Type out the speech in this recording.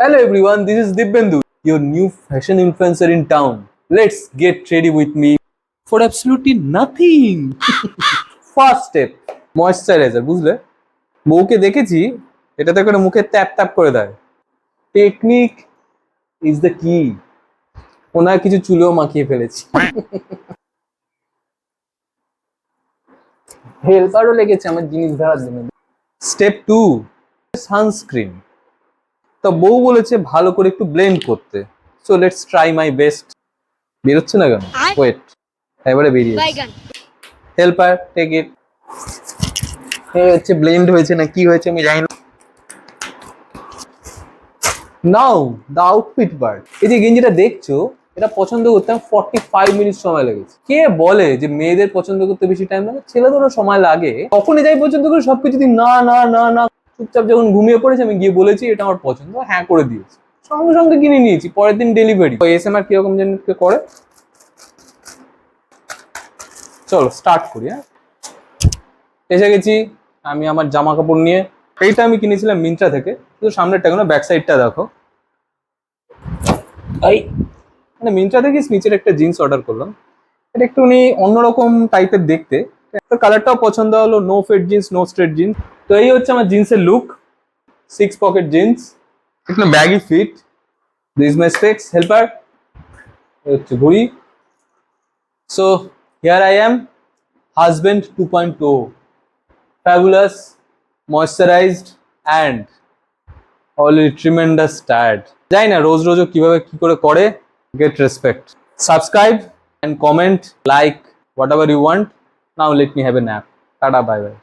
Hello everyone, this is Dibbendu, your new fashion influencer in town. Let's get ready with me for absolutely nothing. First step, moisturizer, বুঝলে? বউকে দেখেছি এটাতে করে মুখে tap tap করে দেয়। টেকনিক ইজ দ্য কি। ওনার কিছু চুলেও মাখিয়ে ফেলেছি। হেল্পারও লেগেছে আমার জিনিস ধরার জন্য। Step 2, sunscreen. তো বউ বলেছে ভালো করে একটু ব্লেন্ড করতে, so let's try my best. বেরোচ্ছে না কেন? ওয়েট, এবারে বেরিয়েছে। Helper take it. হচ্ছে ব্লেন্ড হয়েছে না কি হয়েছে আমি জানি না। Now the outfit part. এই যে গেঞ্জিটা দেখছো, এটা পছন্দ করতে আমার 45 মিনিট সময় লেগেছে। কে বলে যে মেয়েদের পছন্দ করতে বেশি টাইম লাগে? ছেলেদেরও সময় লাগে। তখনই যাই পছন্দ করে সবকিছু দিন না না না না, চুপচাপ যখন ঘুমিয়ে পড়েছে আমি গিয়ে বলেছি এটা আমার পছন্দ, হ্যাঁ করে দিয়েছি, সঙ্গে সঙ্গে কিনে নিয়েছি, পরের দিন ডেলিভারি। এসএমআর কিরকম যেন করে। চলো স্টার্ট করি। হ্যাঁ, এসে গেছি আমি আমার জামা কাপড় নিয়ে। এইটা আমি কিনেছিলাম মিন্ত্রা থেকে, শুধু সামনেরটা কেন, ব্যাক সাইডটা দেখো। এই মানে মিন্ত্রা থেকে নিচের একটা জিন্স অর্ডার করলাম। এটা একটুখানি অন্যরকম টাইপের দেখতে, কালারটাও পছন্দ হলো। No fit jeans, no straight jeans. তো এই হচ্ছে আমার জিন্সের লুক। 6 পকেট জিন্স, একটু baggy fit. This my specs helper, হচ্ছে ঘড়ি। So here I am, husband 2.0, fabulous, moisturized and already tremendous tired. জানি না রোজ রোজও কিভাবে কি করে। Get respect. Subscribe and comment, like, whatever you want. Now let me have a nap. Tata, bye bye.